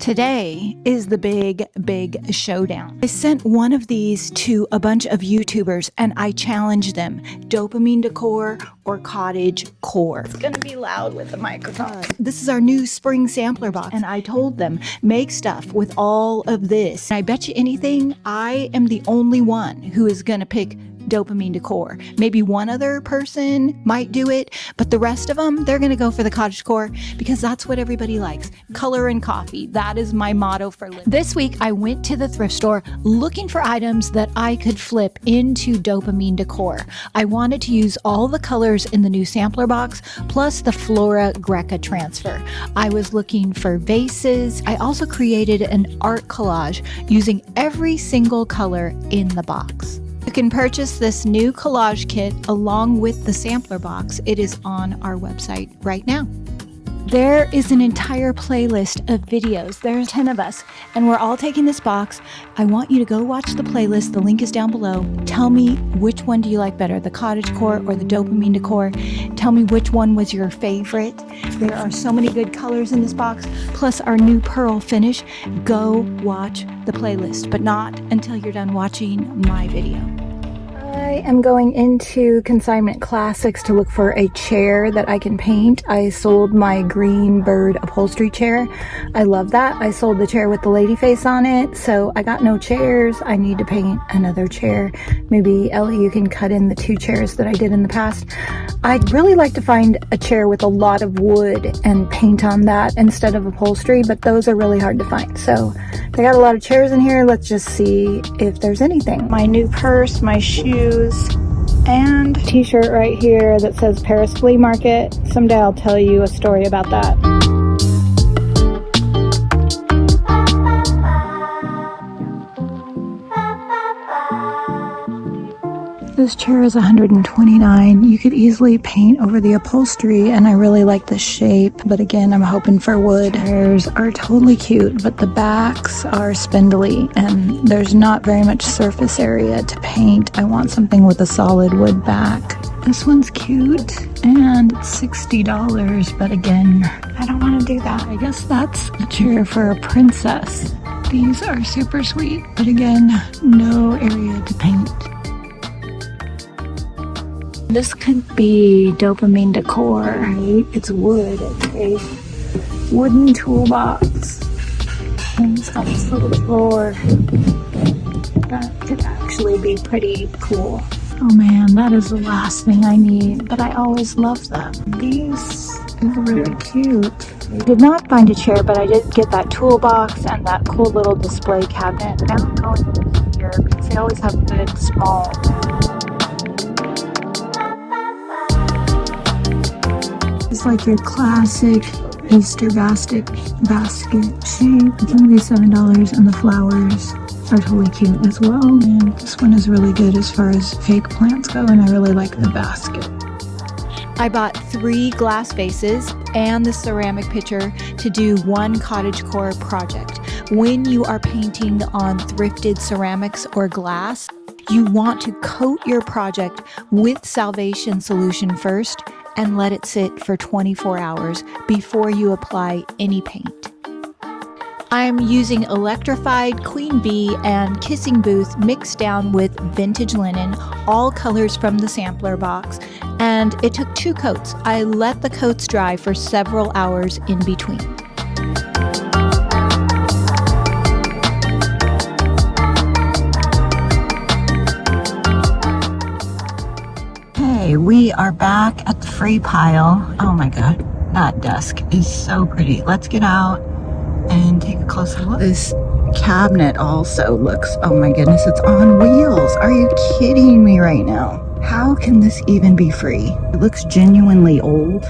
Today is the big showdown. I sent one of these to a bunch of YouTubers and I challenged them, dopamine decor or cottage core. It's gonna be loud with the microphone. This is our new spring sampler box and I told them, make stuff with all of this. And I bet you anything, I am the only one who is gonna pick dopamine decor. Maybe one other person might do it, but the rest of them, they're gonna go for the cottage core because that's what everybody likes. Color and coffee. That is my motto for living. This week, I went to the thrift store looking for items that I could flip into dopamine decor. I wanted to use all the colors in the new sampler box, plus the Flora Greca transfer. I was looking for vases. I also created an art collage using every single color in the box. You can purchase this new collage kit along with the sampler box. It is on our website right now. There is an entire playlist of videos. There's 10 of us, and we're all taking this box. I want you to go watch the playlist. The link is down below. Tell me which one do you like better, the cottage core or the dopamine decor. Tell me which one was your favorite. There are so many good colors in this box, plus our new pearl finish. Go watch the playlist, but not until you're done watching my video. I am going into Consignment Classics to look for a chair that I can paint. I sold my green bird upholstery chair. I love that. I sold the chair with the lady face on it, so I got no chairs. I need to paint another chair. Maybe, Ellie, you can cut in the 2 chairs that I did in the past. I'd really like to find a chair with a lot of wood and paint on that instead of upholstery, but those are really hard to find. So they got a lot of chairs in here. Let's just see if there's anything. My new purse, my shoes, and a t-shirt right here that says Paris Flea Market. Someday I'll tell you a story about that. This chair is $129. You could easily paint over the upholstery, and I really like the shape, but again, I'm hoping for wood. Chairs are totally cute, but the backs are spindly, and there's not very much surface area to paint. I want something with a solid wood back. This one's cute, and it's $60, but again, I don't want to do that. I guess that's a chair for a princess. These are super sweet, but again, no area to paint. This could be dopamine decor. It's wood. It's a wooden toolbox. And it's got this little drawer. That could actually be pretty cool. Oh man, that is the last thing I need, but I always love them. These are really cute. I did not find a chair, but I did get that toolbox and that cool little display cabinet. I'm going over here because they always have good small. It's like your classic Easter basket shape. It's only $7 and the flowers are totally cute as well. And this one is really good as far as fake plants go, and I really like the basket. I bought 3 glass vases and the ceramic pitcher to do one cottage core project. When you are painting on thrifted ceramics or glass, you want to coat your project with Salvation solution first and let it sit for 24 hours before you apply any paint. I'm using electrified Queen Bee and Kissing Booth mixed down with vintage linen, all colors from the sampler box, and it took 2 coats. I let the coats dry for several hours in between. We are back at the free pile. Oh my god, that desk is so pretty. Let's get out and take a closer look. This cabinet also looks, oh my goodness, it's on wheels. Are you kidding me right now? How can this even be free? It looks genuinely old.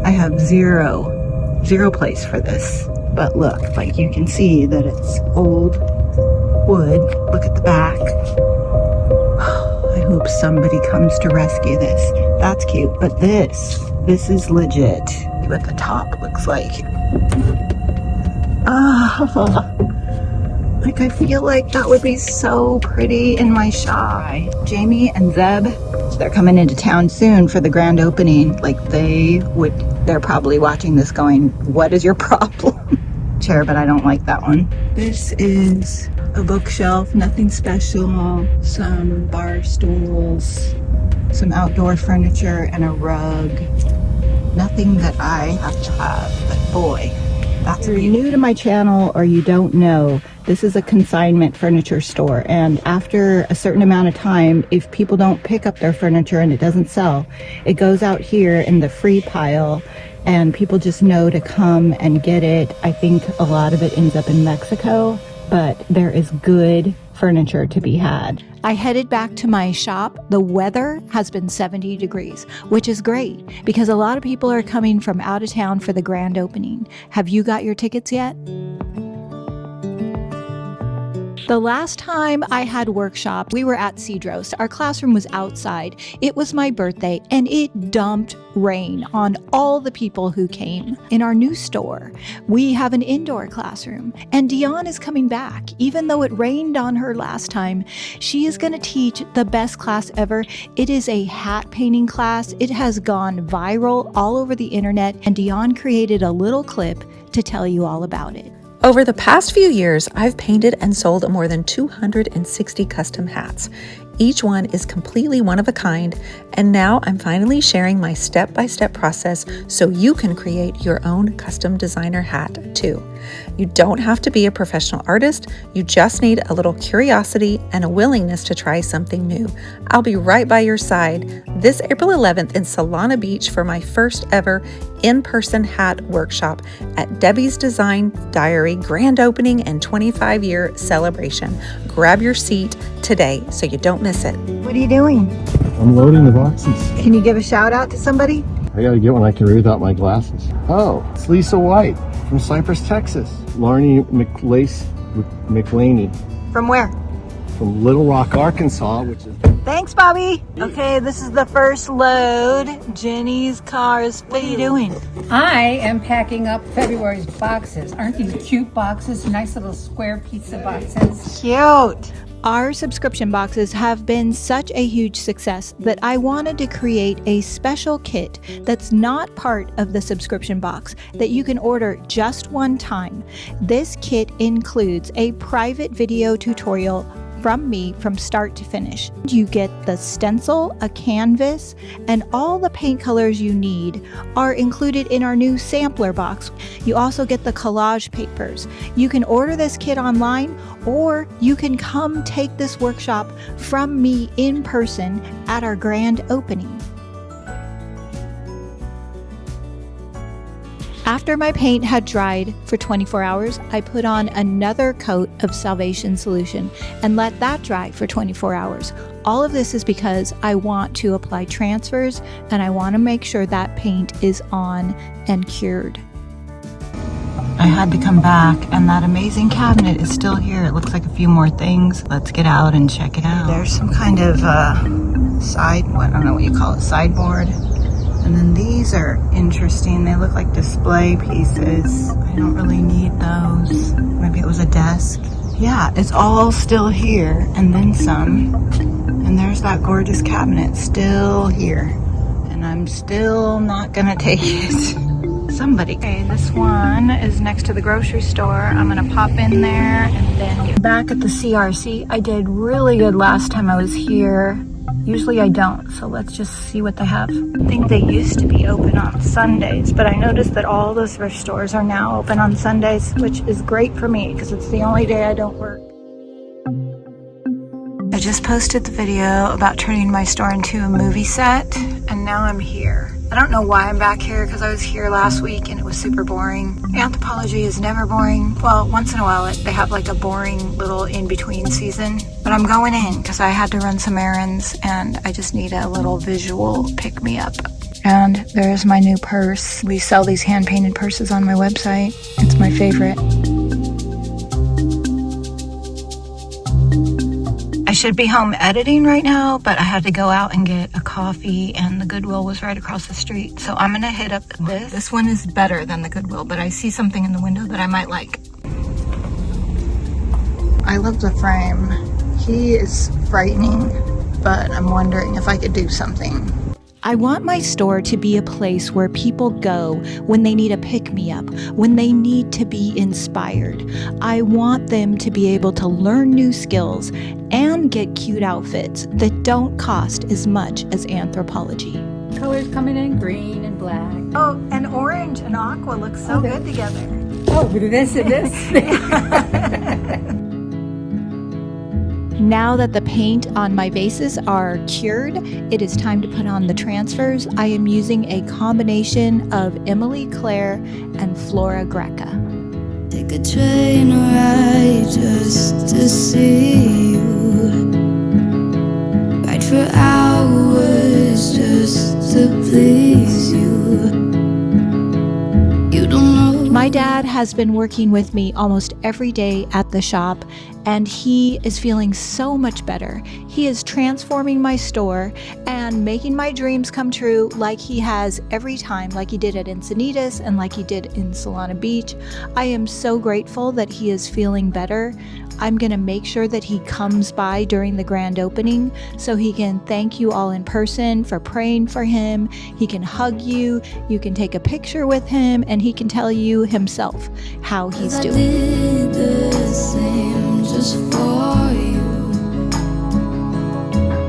I have zero place for this. But look, like you can see that it's old wood. Look at the back. I hope somebody comes to rescue this. That's cute, but this is legit. What the top looks like. Like I feel like that would be so pretty in my shop. Jamie and Zeb, they're coming into town soon for the grand opening. Like they're probably watching this going, what is your problem? chair, but I don't like that one. This is a bookshelf, nothing special. Some bar stools, some outdoor furniture, and a rug. Nothing that I have to have, but boy, that's if you're new to my channel or you don't know, this is a consignment furniture store, and after a certain amount of time, if people don't pick up their furniture and it doesn't sell, it goes out here in the free pile and people just know to come and get it. I think a lot of it ends up in Mexico, but there is good furniture to be had. I headed back to my shop. The weather has been 70 degrees, which is great because a lot of people are coming from out of town for the grand opening. Have you got your tickets yet? The last time I had workshop, we were at Cedros. Our classroom was outside. It was my birthday and it dumped rain on all the people who came. In our new store, we have an indoor classroom and Dion is coming back. Even though it rained on her last time, she is going to teach the best class ever. It is a hat painting class. It has gone viral all over the internet and Dion created a little clip to tell you all about it. Over the past few years, I've painted and sold more than 260 custom hats. Each one is completely one of a kind, and now I'm finally sharing my step-by-step process so you can create your own custom designer hat too. You don't have to be a professional artist, you just need a little curiosity and a willingness to try something new. I'll be right by your side this April 11th in Solana Beach for my first ever in-person hat workshop at Debi's Design Diary grand opening and 25-year celebration. Grab your seat today so you don't miss it. What are you doing? I'm loading the boxes. Can you give a shout out to somebody? I gotta get one I can read without my glasses. Oh, it's Lisa White from Cypress, Texas. Larnie McLaney From where? from Little Rock, Arkansas, which is... Thanks, Bobby. Okay, this is the first load. Jenny's cars. What are you doing? I am packing up February's boxes. Aren't these cute boxes? Nice little square pizza boxes. Cute. Our subscription boxes have been such a huge success that I wanted to create a special kit that's not part of the subscription box that you can order just one time. This kit includes a private video tutorial from me from start to finish. You get the stencil, a canvas, and all the paint colors you need are included in our new sampler box. You also get the collage papers. You can order this kit online or you can come take this workshop from me in person at our grand opening. After my paint had dried for 24 hours, I put on another coat of Salvation Solution and let that dry for 24 hours. All of this is because I want to apply transfers and I want to make sure that paint is on and cured. I had to come back and that amazing cabinet is still here. It looks like a few more things. Let's get out and check it out. There's some kind of I don't know what you call it, sideboard. And then these are interesting. They look like display pieces. I don't really need those. Maybe it was a desk. Yeah, it's all still here and then some. And there's that gorgeous cabinet still here. And I'm still not gonna take it. Somebody. Okay, this one is next to the grocery store. I'm gonna pop in there and then back at the CRC. I did really good last time I was here. Usually I don't, so let's just see what they have. I think they used to be open on Sundays, but I noticed that all the thrift stores are now open on Sundays, which is great for me because it's the only day I don't work. I just posted the video about turning my store into a movie set, and now I'm here. I don't know why I'm back here because I was here last week and it was super boring. Anthropologie is never boring. Well, once in a while they have like a boring little in-between season. But I'm going in because I had to run some errands and I just need a little visual pick-me-up. And there's my new purse. We sell these hand-painted purses on my website. It's my favorite. I should be home editing right now, but I had to go out and get a coffee and the Goodwill was right across the street. So I'm gonna hit up this. This one is better than the Goodwill, but I see something in the window that I might like. I love the frame. He is frightening, but I'm wondering if I could do something. I want my store to be a place where people go when they need a pick-me-up, when they need to be inspired. I want them to be able to learn new skills and get cute outfits that don't cost as much as Anthropologie. Colors coming in green and black. Oh, and orange and aqua look so good together. Oh, this and this. Now that the paint on my vases are cured, it is time to put on the transfers. I am using a combination of Emily Claire and Flora Greca. Take a train ride just to see you. Ride for hours just to please you. You don't know. My dad has been working with me almost every day at the shop, and he is feeling so much better. He is transforming my store and making my dreams come true like he has every time, like he did at Encinitas and like he did in Solana Beach. I am so grateful that he is feeling better. I'm going to make sure that he comes by during the grand opening so he can thank you all in person for praying for him. He can hug you, you can take a picture with him, and he can tell you himself how he's I doing. did the same just for you.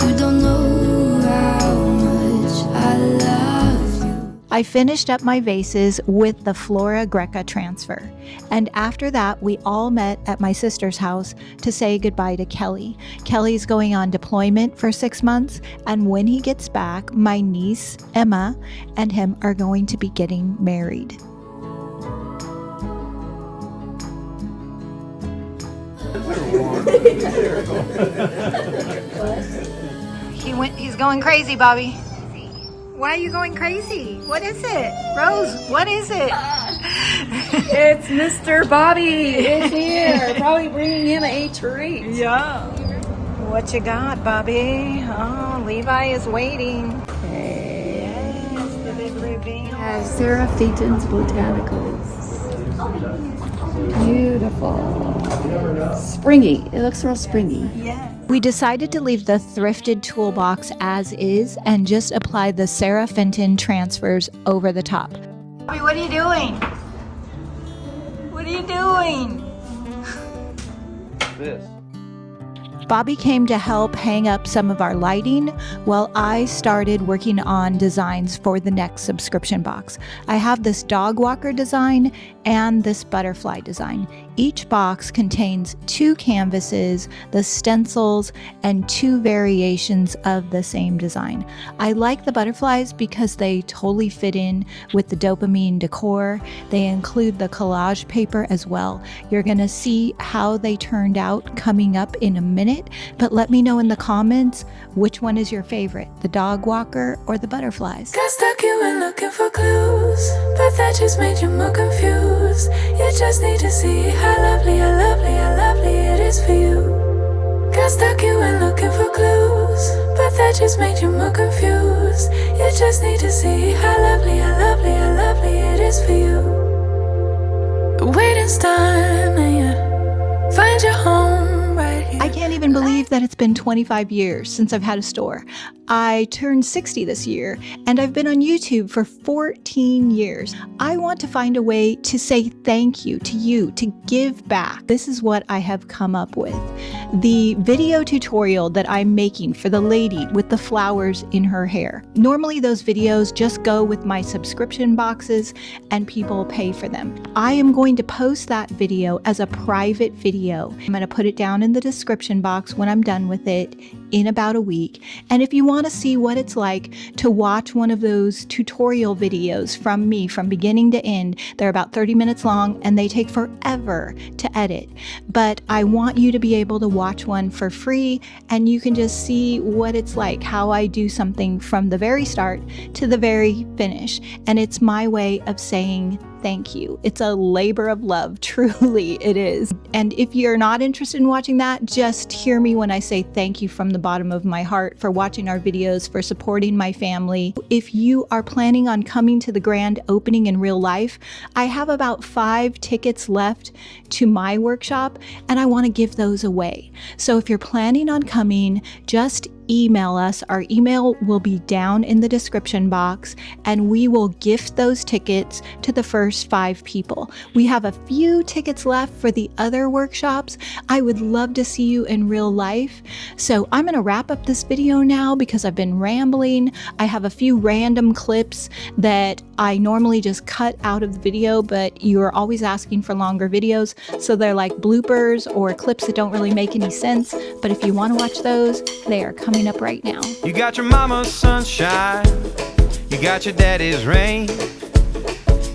You don't know how much I love you. I finished up my vases with the Flora Greca transfer, and after that we all met at my sister's house to say goodbye to Kelly. Kelly's going on deployment for 6 months, and when he gets back, my niece Emma and him are going to be getting married. He's going crazy, Bobby. Why are you going crazy? What is it? Rose, what is it? It's Mr. Bobby is here, probably bringing him a treat. Yeah. What you got, Bobby? Oh, Levi is waiting. Yes, the big reveal. Sarah Phaeton's Botanicals. Beautiful. Springy. It looks real springy. Yeah. We decided to leave the thrifted toolbox as is and just apply the Sarah Fenton transfers over the top. Bobby, what are you doing? What are you doing? This. Bobby came to help hang up some of our lighting while I started working on designs for the next subscription box. I have this dog walker design and this butterfly design. Each box contains 2 canvases, the stencils, and 2 variations of the same design. I like the butterflies because they totally fit in with the dopamine decor. They include the collage paper as well. You're gonna see how they turned out coming up in a minute, but let me know in the comments which one is your favorite, the dog walker or the butterflies. Got stuck, you were looking for clues, but that just made you more confused. You just need to see how lovely, how lovely, how lovely it is for you. Got stuck, you were looking for clues, but that just made you more confused. You just need to see how lovely, how lovely, how lovely it is for you. Waiting's done, and you find your home right here. I can't even believe that it's been 25 years since I've had a store. I turned 60 this year, and I've been on YouTube for 14 years. I want to find a way to say thank you to you, to give back. This is what I have come up with. The video tutorial that I'm making for the lady with the flowers in her hair. Normally those videos just go with my subscription boxes and people pay for them. I am going to post that video as a private video. I'm going to put it down in the description box when I'm done with it in about a week. And if you want to see what it's like to watch one of those tutorial videos from me from beginning to end, they're about 30 minutes long and they take forever to edit. But I want you to be able to watch one for free, and you can just see what it's like, how I do something from the very start to the very finish. And it's my way of saying thank you. It's a labor of love, truly it is. And if you're not interested in watching that, just hear me when I say thank you from the bottom of my heart for watching our videos, for supporting my family. If you are planning on coming to the grand opening in real life, I have about 5 tickets left to my workshop, and I want to give those away. So if you're planning on coming, just email us. Our email will be down in the description box, and we will gift those tickets to the first 5 people. We have a few tickets left for the other workshops. I would love to see you in real life. So I'm going to wrap up this video now because I've been rambling. I have a few random clips that I normally just cut out of the video, but you are always asking for longer videos. So they're like bloopers or clips that don't really make any sense. But if you want to watch those, they are coming up right now. You got your mama's sunshine, you got your daddy's rain.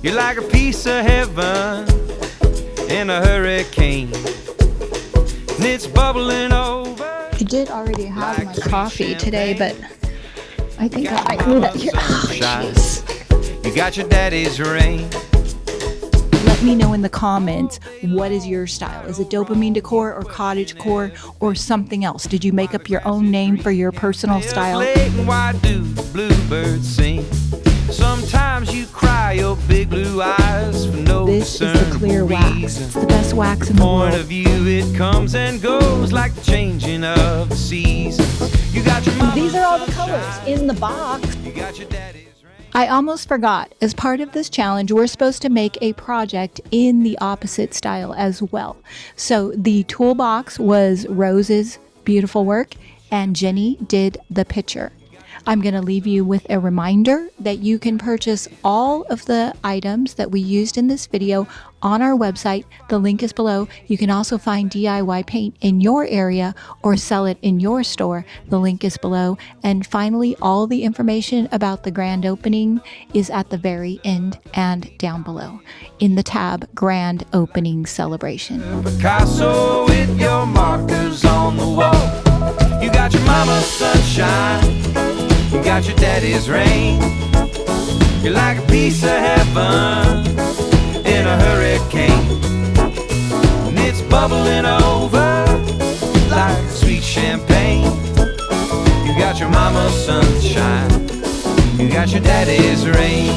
You're like a piece of heaven in a hurricane, and it's bubbling over. I did already have my coffee today, but I think I might need that here. Oh, jeez. You got your daddy's rain. Let me know in the comments, what is your style? Is it dopamine decor or cottage core or something else? Did you make up your own name for your personal style? Why do bluebirds sing? Sometimes you cry your big blue eyes for no This is the clear wax. It's the best wax in the world. Point of view, it comes and goes like the changing of the seasons. You got your These are all the colors in the box. You got your daddy's. I almost forgot, as part of this challenge, we're supposed to make a project in the opposite style as well. So the toolbox was Rose's beautiful work, and Jenny did the picture. I'm going to leave you with a reminder that you can purchase all of the items that we used in this video on our website. The link is below. You can also find DIY paint in your area or sell it in your store. The link is below. And finally, all the information about the grand opening is at the very end and down below in the tab Grand Opening Celebration. Picasso with your markers on the wall. You got your mama's sunshine, you got your daddy's rain. You're like a piece of heaven in a hurricane, and it's bubbling over like sweet champagne. You got your mama's sunshine, you got your daddy's rain.